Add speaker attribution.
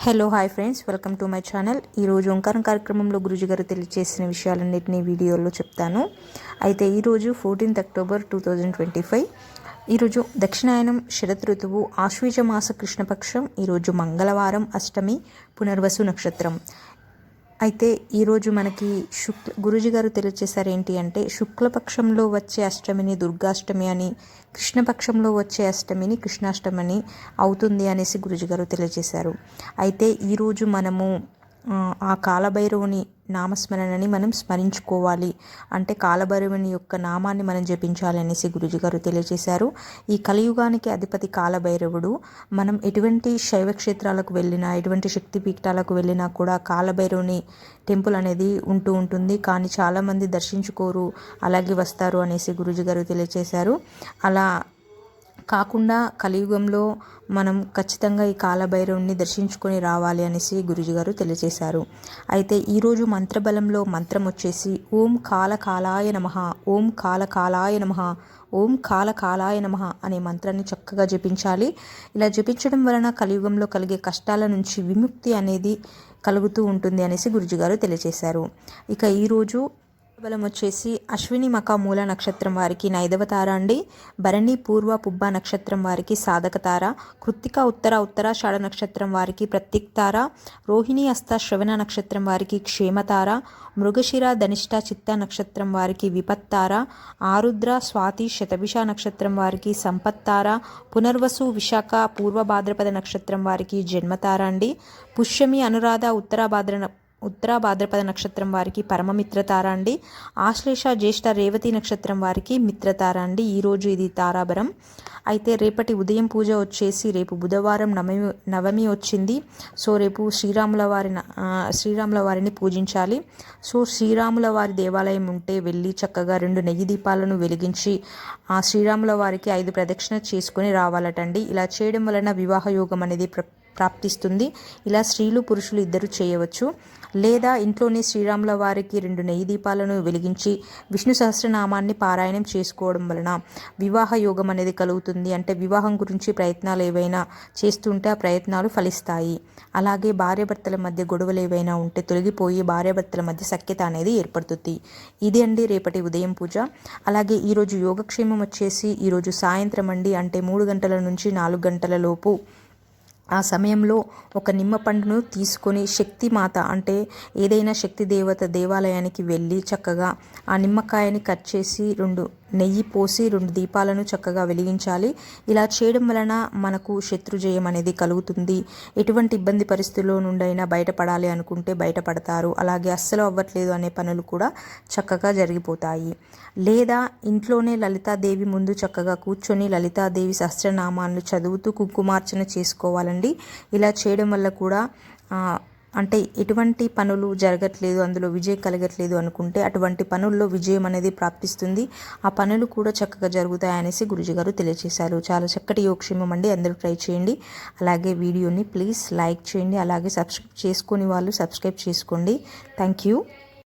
Speaker 1: Hello hi friends, welcome to my channel. ఈరోజు ఓంకారం కార్యక్రమంలో గురుజీ గారు తెలియజేసిన విషయాలన్నింటినీ వీడియోలో చెప్తాను. అయితే ఈరోజు 14th October 2025. ఈరోజు దక్షిణాయనం శరత్ ఋతువు ఆశ్వీజ మాస కృష్ణపక్షం. ఈరోజు మంగళవారం, అష్టమి, పునర్వసు నక్షత్రం. అయితే ఈరోజు మనకి గురుజీ గారు తెలియజేశారు ఏంటి అంటే, శుక్లపక్షంలో వచ్చే అష్టమిని దుర్గాష్టమి అని, కృష్ణపక్షంలో వచ్చే అష్టమిని కృష్ణాష్టమి అని అవుతుంది అనేసి గురుజీ గారు తెలియజేశారు. అయితే ఈరోజు మనము ఆ కాలభైరవుని నామస్మరణని మనం స్మరించుకోవాలి. అంటే కాలభైరవుని యొక్క నామాన్ని మనం జపించాలి అనేసి గురుజీ గారు తెలియజేశారు. ఈ కలియుగానికి అధిపతి కాలభైరవుడు. మనం ఎటువంటి శైవ క్షేత్రాలకు వెళ్ళినా, ఎటువంటి శక్తి పీఠాలకు వెళ్ళినా కూడా కాలభైరవుని టెంపుల్ అనేది ఉంటుంది. కానీ చాలామంది దర్శించుకోరు, అలాగే వస్తారు అనేసి గురుజీ గారు తెలియజేశారు. అలా కాకుండా కలియుగంలో మనం ఖచ్చితంగా ఈ కాలభైరవుని దర్శించుకొని రావాలి అనేసి గురుజీ గారు తెలియజేశారు. అయితే ఈరోజు మంత్రబలంలో మంత్రం వచ్చేసి ఓం కాలకాలాయ నమః, ఓం కాలకాలాయ నమః, ఓం కాలకాలాయ నమః అనే మంత్రాన్ని చక్కగా జపించాలి. ఇలా జపించడం వలన కలియుగంలో కలిగే కష్టాల నుంచి విముక్తి అనేది కలుగుతూ ఉంటుంది అనేసి గురుజీ గారు తెలియజేశారు. ఇక ఈరోజు బలం వచ్చేసి అశ్విని మఖ మూల నక్షత్రం వారికి నైదవ తార అండి. భరణి పూర్వ పుబ్బ నక్షత్రం వారికి సాధక తార. కృత్తిక ఉత్తరాషాఢ నక్షత్రం వారికి ప్రత్యక్ తార. రోహిణి హస్త శ్రవణ నక్షత్రం వారికి క్షేమతార. మృగశిర ధనిష్ట చిత్త నక్షత్రం వారికి విపత్తార. ఆరుద్ర స్వాతి శతభిష నక్షత్రం వారికి సంపత్తార. పునర్వసు విశాఖ పూర్వ భాద్రపద నక్షత్రం వారికి జన్మతార అండి. పుష్యమి అనురాధ ఉత్తర భాద్రపద నక్షత్రం వారికి పరమమిత్రతార అండి. ఆశ్లేష జ్యేష్ఠ రేవతి నక్షత్రం వారికి మిత్రతార అండి. ఈరోజు ఇది తారాబరం. అయితే రేపటి ఉదయం పూజ వచ్చేసి, రేపు బుధవారం నవమి వచ్చింది. సో రేపు శ్రీరాముల వారిని పూజించాలి. సో శ్రీరాముల వారి దేవాలయం ఉంటే వెళ్ళి చక్కగా 2 నెయ్యి దీపాలను వెలిగించి ఆ శ్రీరాముల వారికి 5 ప్రదక్షిణ చేసుకొని రావాలటండి. ఇలా చేయడం వలన వివాహ యోగం అనేది ప్రాప్తిస్తుంది. ఇలా స్త్రీలు పురుషులు ఇద్దరు చేయవచ్చు. లేదా ఇంట్లోనే శ్రీరాముల వారికి 2 నెయ్యి దీపాలను వెలిగించి విష్ణు సహస్రనామాన్ని పారాయణం చేసుకోవడం వలన వివాహ యోగం అనేది కలుగుతుంది. అంటే వివాహం గురించి ప్రయత్నాలు ఏవైనా చేస్తుంటే ఆ ప్రయత్నాలు ఫలిస్తాయి. అలాగే భార్యాభర్తల మధ్య గొడవలు ఏవైనా ఉంటే తొలగిపోయి భార్యాభర్తల మధ్య సఖ్యత అనేది ఏర్పడుతుంది. ఇది అండి రేపటి ఉదయం పూజ. అలాగే ఈరోజు యోగక్షేమం వచ్చేసి ఈరోజు సాయంత్రం అండి. అంటే 3 గంటల నుంచి 4 గంటల లోపు ఆ సమయంలో ఒక నిమ్మ పండును తీసుకొని శక్తిమాత అంటే ఏదైనా శక్తి దేవత దేవాలయానికి వెళ్ళి చక్కగా ఆ నిమ్మకాయని కట్ చేసి 2 నెయ్యి పోసి 2 దీపాలను చక్కగా వెలిగించాలి. ఇలా చేయడం వలన మనకు శత్రుజయం అనేది కలుగుతుంది. ఎటువంటి ఇబ్బంది పరిస్థితుల్లో నుండైనా బయటపడాలి అనుకుంటే బయటపడతారు. అలాగే అస్సలు అవ్వట్లేదు అనే పనులు కూడా చక్కగా జరిగిపోతాయి. లేదా ఇంట్లోనే లలితాదేవి ముందు చక్కగా కూర్చొని లలితాదేవి సహస్రనామాలను చదువుతూ కుంకుమార్చన చేసుకోవాలండి. ఇలా చేయడం వల్ల కూడా అంటే ఎటువంటి పనులు జరగట్లేదు, అందులో విజయం కలగట్లేదు అనుకుంటే అటువంటి పనుల్లో విజయం అనేది ప్రాప్తిస్తుంది. ఆ పనులు కూడా చక్కగా జరుగుతాయనేసి గురుజీ గారు తెలియజేశారు. చాలా చక్కటి యోగక్షేమం అండి. అందరూ ట్రై చేయండి. అలాగే వీడియోని ప్లీజ్ లైక్ చేయండి. అలాగే సబ్స్క్రైబ్ చేసుకుని వాళ్ళు సబ్స్క్రైబ్ చేసుకోండి. Thank you.